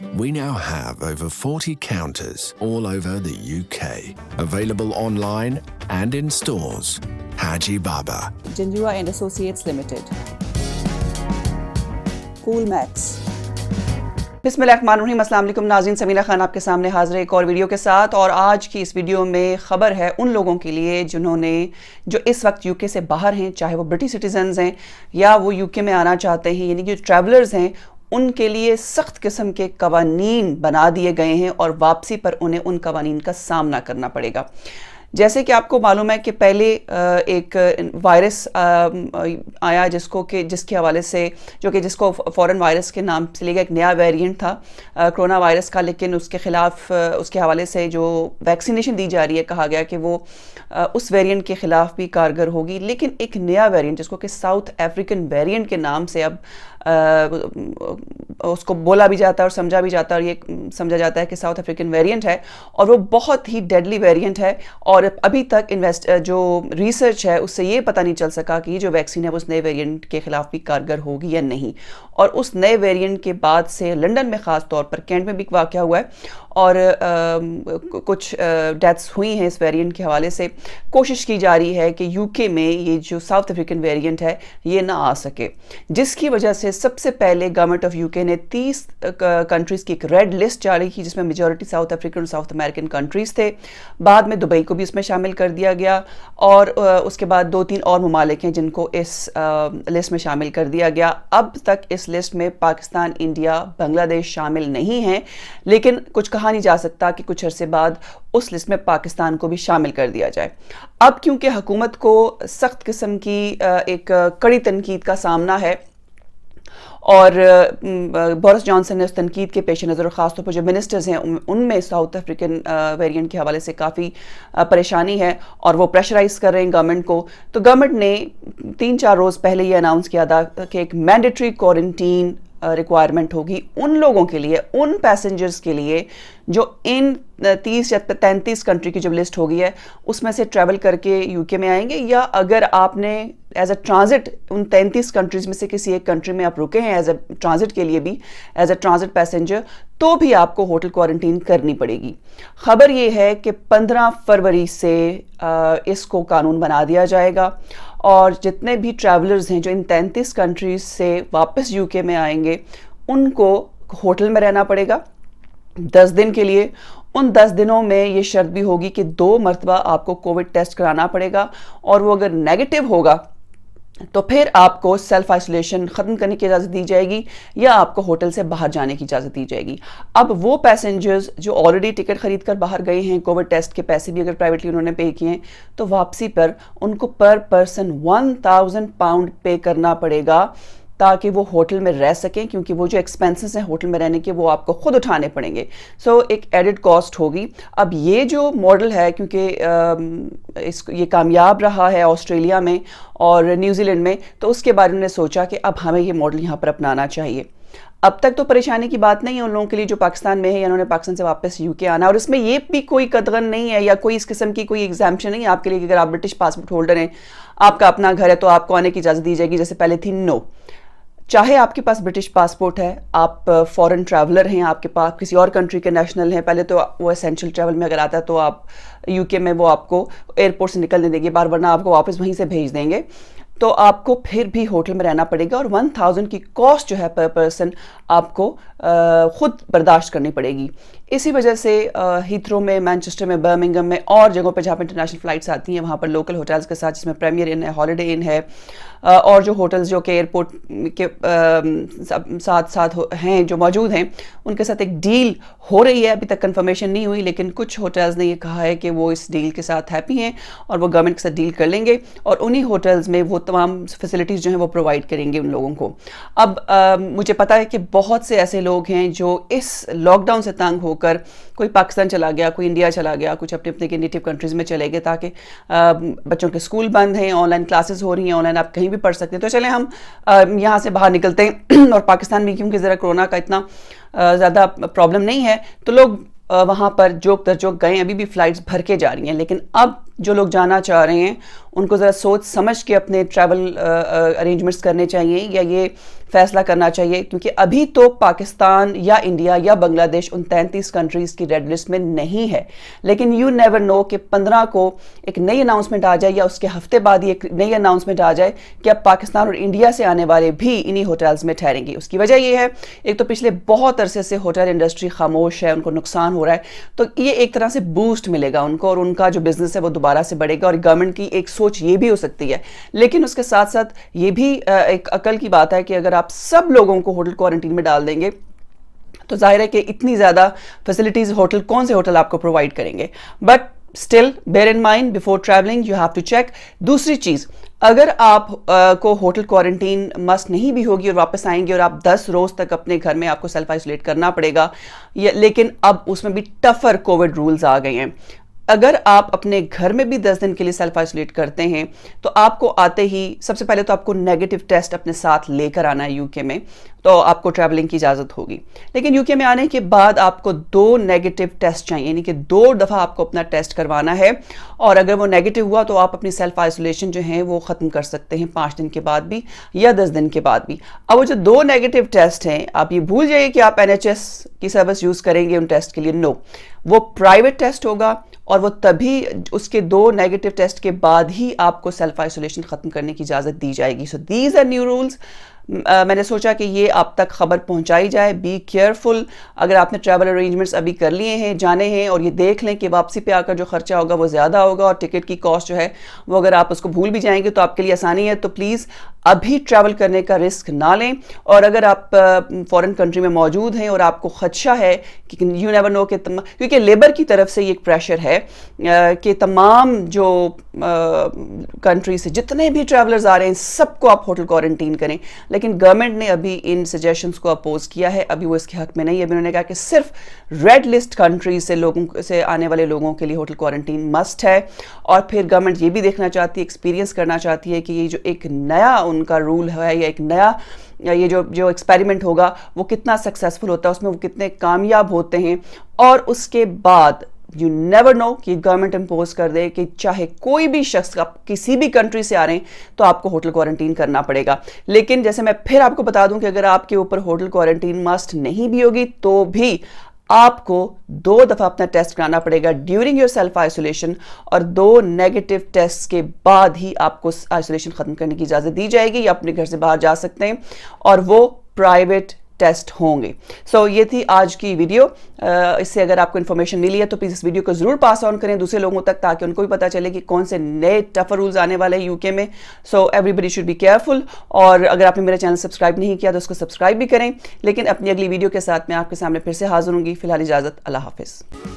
We now have over 40 counters all over the UK, available online and in stores. Haji Baba. Jinjua and Associates Limited. Coolmax. बिस्मिल्लाहिर्रहमानिर्रहीम, अस्सलाम वालेकुम नाज़रीन, समीना खान आपके सामने हाज़िर है एक और वीडियो के साथ। और आज की इस वीडियो में ख़बर है उन लोगों के लिए जो इस वक्त यूके से बाहर हैं, चाहे वो ब्रिटिश सिटीजन्स हैं या वो यूके में आना चाहते हैं, यानी कि जो ट्रैवलर्स हैं उनके लिए सख्त किस्म के कवानीन बना दिए गए हैं और वापसी पर उन्हें उन कवानीन का सामना करना पड़ेगा। जैसे कि आपको मालूम है कि पहले एक वायरस आया जिसके हवाले से जिसको फॉरेन वायरस के नाम से लिया गया, एक नया वेरिएंट था कोरोना वायरस का, लेकिन उसके ख़िलाफ़ उसके हवाले से जो वैक्सीनेशन दी जा रही है, कहा गया कि वो उस वेरिएंट के ख़िलाफ़ भी कारगर होगी। लेकिन एक नया वेरिएंट जिसको कि साउथ अफ्रीकन वेरिएंट के नाम से अब उसको बोला भी जाता है और समझा भी जाता है, और ये समझा जाता है कि साउथ अफ्रीकन वेरिएंट है और वो बहुत ही डेडली वेरिएंट है। और अभी तक जो रिसर्च है उससे ये पता नहीं चल सका कि ये जो वैक्सीन है वो उस नए वेरिएंट के ख़िलाफ़ भी कारगर होगी या नहीं। और उस नए वेरिएंट के बाद से लंदन में ख़ास तौर पर कैंट में भी एक वाक़या हुआ है और कुछ डेथ्स हुई हैं इस वेरिएंट के हवाले से। कोशिश की जा रही है कि यूके में ये जो साउथ अफ्रीकन वेरिएंट है ये ना आ सके, जिसकी वजह से सबसे पहले गवर्नमेंट ऑफ यूके ने 30 कंट्रीज़ की एक रेड लिस्ट जारी की, जिसमें मेजॉरिटी साउथ अफ्रीकन और साउथ अमेरिकन कंट्रीज़ थे। बाद में दुबई को भी इसमें शामिल कर दिया गया और उसके बाद 2-3 और ममालिक हैं जिनको इस लिस्ट में शामिल कर दिया गया। अब तक इस लिस्ट में पाकिस्तान, इंडिया, बांग्लादेश शामिल नहीं हैं, लेकिन कुछ कहा नहीं जा सकता कि कुछ अरसे बाद उस लिस्ट में पाकिस्तान को भी शामिल कर दिया जाए। अब क्योंकि हुकूमत को सख्त किस्म की एक कड़ी तनकीद का सामना है और बोरिस जॉनसन ने उस तनकीद के पेश नज़र, और ख़ास तौर पर जो मिनिस्टर्स हैं उनमें साउथ अफ्रीकन वेरिएंट के हवाले से काफ़ी परेशानी है और वो प्रेशराइज़ कर रहे हैं गवर्नमेंट को, तो गवर्नमेंट ने 3-4 रोज़ पहले ये अनाउंस किया था कि एक मैंडेटरी क्वारंटीन रिक्वायरमेंट होगी उन लोगों के लिए, उन पैसेंजर्स के लिए जो इन 30 या 33 कंट्री की जो लिस्ट होगी है उसमें से ट्रैवल करके यूके में आएंगे, या अगर आपने एज अ ट्रांजिट उन 33 कंट्रीज़ में से किसी एक कंट्री में आप रुके हैं एज अ ट्रांजिट के लिए भी, एज अ ट्रांजिट पैसेंजर, तो भी आपको होटल क्वारंटीन करनी पड़ेगी। ख़बर ये है कि 15 फरवरी से इसको कानून बना दिया जाएगा और जितने भी ट्रैवलर्स हैं जो इन 33 कंट्रीज़ से वापस यूके में आएंगे उनको होटल में रहना पड़ेगा 10 दिन के लिए। उन 10 दिनों में ये शर्त भी होगी कि 2 मरतबा आपको कोविड टेस्ट कराना पड़ेगा और वो अगर नेगेटिव होगा तो फिर आपको सेल्फ आइसोलेशन ख़त्म करने की इजाज़त दी जाएगी या आपको होटल से बाहर जाने की इजाज़त दी जाएगी। अब वो पैसेंजर्स जो ऑलरेडी टिकट ख़रीद कर बाहर गए हैं, कोविड टेस्ट के पैसे भी अगर प्राइवेटली उन्होंने पे किए हैं, तो वापसी पर उनको पर पर्सन £1000 पे करना पड़ेगा ताकि वो होटल में रह सकें, क्योंकि वो जो एक्सपेंसेस हैं होटल में रहने के वो आपको खुद उठाने पड़ेंगे। सो एक एडिड कॉस्ट होगी। अब ये जो मॉडल है, क्योंकि ये कामयाब रहा है ऑस्ट्रेलिया में और न्यूजीलैंड में, तो उसके बारे में सोचा कि अब हमें ये मॉडल यहाँ पर अपनाना चाहिए। अब तक तो परेशानी की बात नहीं है उन लोगों के लिए जो पाकिस्तान में है या उन्होंने पाकिस्तान से वापस यूके आना, और इसमें ये भी कोई कदगन नहीं है या कोई इस किस्म की कोई एग्जाम्पशन नहीं है आपके लिए कि अगर आप ब्रिटिश पासपोर्ट होल्डर हैं, आपका अपना घर है, तो आपको आने की इजाज़त दी जाएगी जैसे पहले थी। नो, चाहे आपके पास ब्रिटिश पासपोर्ट है, आप फॉरेन ट्रैवलर हैं, आपके पास किसी और कंट्री के नेशनल हैं, पहले तो वो एसेंशियल ट्रैवल में अगर आता है तो आप यूके में वो आपको एयरपोर्ट से निकलने देंगे बार, वरना आपको वापस वहीं से भेज देंगे, तो आपको फिर भी होटल में रहना पड़ेगा और 1000 की कॉस्ट जो है पर पर्सन आपको ख़ुद बर्दाश्त करनी पड़ेगी। इसी वजह से हीथ्रो में, मैनचेस्टर में, बर्मिंघम में और जगहों पर जहाँ पर इंटरनेशनल फ़्लाइट्स आती हैं वहाँ पर लोकल होटल्स के साथ, जिसमें प्रीमियर इन है, हॉलिडे इन है और जो होटल्स जो कि एयरपोर्ट के साथ साथ हैं जो मौजूद हैं, उनके साथ एक डील हो रही है। अभी तक कंफर्मेशन नहीं हुई, लेकिन कुछ होटल्स ने ये कहा है कि वो इस डील के साथ हैप्पी हैं और वो गवर्नमेंट के साथ डील कर लेंगे और उन्हीं होटल्स में वो तमाम फैसिलिटीज़ जो हैं वो प्रोवाइड करेंगे उन लोगों को। अब मुझे पता है कि बहुत से ऐसे लोग हैं जो इस लॉकडाउन से तंग होकर कोई पाकिस्तान चला गया, कोई इंडिया चला गया, कुछ अपने अपने के नेटिव कंट्रीज़ में चले गए ताकि बच्चों के स्कूल बंद हैं, ऑनलाइन क्लासेस हो रही हैं, ऑनलाइन आप कहीं भी पढ़ सकते हैं, तो चलें हम यहाँ से बाहर निकलते हैं और पाकिस्तान में क्योंकि ज़रा कोरोना का इतना ज़्यादा प्रॉब्लम नहीं है तो लोग वहाँ पर जोक दर जोक गए, अभी भी फ़्लाइट्स भर के जा रही हैं। लेकिन अब جو لوگ جانا چاہ رہے ہیں ان کو ذرا سوچ سمجھ کے اپنے ٹریول ارینجمنٹس کرنے چاہیے یا یہ فیصلہ کرنا چاہیے، کیونکہ ابھی تو پاکستان یا انڈیا یا بنگلہ دیش ان 33 کنٹریز کی ریڈ لسٹ میں نہیں ہے، لیکن یو نیور نو کہ 15 کو ایک نئی اناؤنسمنٹ آ جائے یا اس کے ہفتے بعد ہی ایک نئی اناؤنسمنٹ آ جائے کہ اب پاکستان اور انڈیا سے آنے والے بھی انہی ہوٹلز میں ٹھہریں گے۔ اس کی وجہ یہ ہے، ایک تو پچھلے بہت عرصے سے ہوٹل انڈسٹری خاموش ہے، ان کو نقصان ہو رہا ہے، تو یہ ایک طرح سے بوسٹ ملے گا ان کو اور ان کا جو بزنس ہے وہ دوبارہ سے بڑھے گا، اور گورنمنٹ کی ایک سوچ یہ بھی ہو سکتی ہے۔ لیکن اس کے ساتھ ساتھ یہ بھی ایک عقل کی بات ہے کہ اگر آپ سب لوگوں کو ہوٹل کوارنٹین میں ڈال دیں گے تو ظاہر ہے کہ اتنی زیادہ فیسلٹیز ہوٹل کون سے ہوٹل آپ کو پرووائڈ کریں گے، but still bear in mind before travelling you have to check. دوسری چیز، اگر آپ کو ہوٹل کوارنٹین مسٹ نہیں بھی ہوگی اور واپس آئیں گے اور آپ 10 روز تک اپنے گھر میں آپ کو سیلف آئسولیٹ کرنا پڑے گا، لیکن اب اس میں بھی ٹفر کووڈ رولز آ گئے ہیں۔ اگر آپ اپنے گھر میں بھی 10 دن کے لیے سیلف آئسولیٹ کرتے ہیں تو آپ کو آتے ہی سب سے پہلے تو آپ کو نیگیٹو ٹیسٹ اپنے ساتھ لے کر آنا ہے یو کے میں، تو آپ کو ٹریولنگ کی اجازت ہوگی۔ لیکن یو کے میں آنے کے بعد آپ کو 2 نیگیٹو ٹیسٹ چاہیے، یعنی کہ 2 دفعہ آپ کو اپنا ٹیسٹ کروانا ہے، اور اگر وہ نیگیٹو ہوا تو آپ اپنی سیلف آئسولیشن جو ہیں وہ ختم کر سکتے ہیں 5 دن کے بعد بھی یا 10 دن کے بعد بھی۔ اب وہ جو 2 نیگیٹو ٹیسٹ ہیں، آپ یہ بھول جائیے کہ آپ NHS کی سروس یوز کریں گے ان ٹیسٹ کے لیے، نو، وہ پرائیویٹ ٹیسٹ ہوگا، اور وہ تبھی اس کے 2 نیگیٹو ٹیسٹ کے بعد ہی آپ کو سیلف آئسولیشن ختم کرنے کی اجازت دی جائے گی۔ So these are new rules. میں نے سوچا کہ یہ آپ تک خبر پہنچائی جائے، بی کیئرفل۔ اگر آپ نے ٹریول ارینجمنٹس ابھی کر لیے ہیں، جانے ہیں، اور یہ دیکھ لیں کہ واپسی پہ آ کر جو خرچہ ہوگا وہ زیادہ ہوگا اور ٹکٹ کی کاسٹ جو ہے وہ اگر آپ اس کو بھول بھی جائیں گے تو آپ کے لیے آسانی ہے، تو پلیز ابھی ٹریول کرنے کا رسک نہ لیں۔ اور اگر آپ فورن کنٹری میں موجود ہیں اور آپ کو خدشہ ہے کہ یو نیور نو کہ کیونکہ لیبر کی طرف سے یہ ایک پریشر ہے کہ تمام جو کنٹری سے جتنے بھی ٹریولرز آ رہے ہیں سب کو آپ ہوٹل کوارنٹین کریں، لیکن گورنمنٹ نے ابھی ان سجیشنز کو اپوز کیا ہے، ابھی وہ اس کے حق میں نہیں ہے۔ ابھی انہوں نے کہا کہ صرف ریڈ لسٹ کنٹریز سے لوگوں سے آنے والے لوگوں کے لیے ہوٹل کوارنٹین مسٹ ہے، اور پھر گورنمنٹ یہ بھی دیکھنا چاہتی ہے، ایکسپیرینس کرنا چاہتی ہے کہ یہ جو ایک نیا ان کا رول ہے یا ایک نیا یہ جو ایکسپیریمنٹ ہوگا وہ کتنا سکسیسفل ہوتا ہے، اس میں وہ کتنے کامیاب ہوتے ہیں، اور اس کے بعد یو نیور نو کہ گورنمنٹ امپوز کر دے کہ چاہے کوئی بھی شخص آپ کسی بھی کنٹری سے آ رہے ہیں تو آپ کو ہوٹل کوارنٹین کرنا پڑے گا۔ لیکن جیسے میں پھر آپ کو بتا دوں کہ اگر آپ کے اوپر ہوٹل کوارنٹین مسٹ نہیں بھی ہوگی تو بھی آپ کو 2 دفعہ اپنا ٹیسٹ کرانا پڑے گا ڈیورنگ یور سیلف آئسولیشن، اور 2 نیگیٹو ٹیسٹ کے بعد ہی آپ کو آئسولیشن ختم کرنے کی اجازت دی جائے گی، یا اپنے گھر سے باہر جا سکتے ہیں، اور وہ پرائیویٹ ٹیسٹ ہوں گے۔ سو یہ تھی آج کی ویڈیو۔ اس سے اگر آپ کو انفارمیشن ملی ہے تو پلیز اس ویڈیو کو ضرور پاس آن کریں دوسرے لوگوں تک، تاکہ ان کو بھی پتہ چلے کہ کون سے نئے ٹفر رولز آنے والے ہیں یو کے میں۔ So everybody should be careful, اور اگر آپ نے میرا چینل سبسکرائب نہیں کیا تو اس کو سبسکرائب بھی کریں۔ لیکن اپنی اگلی ویڈیو کے ساتھ میں آپ کے سامنے پھر سے حاضر ہوں گی۔ فی الحال اجازت، اللہ حافظ۔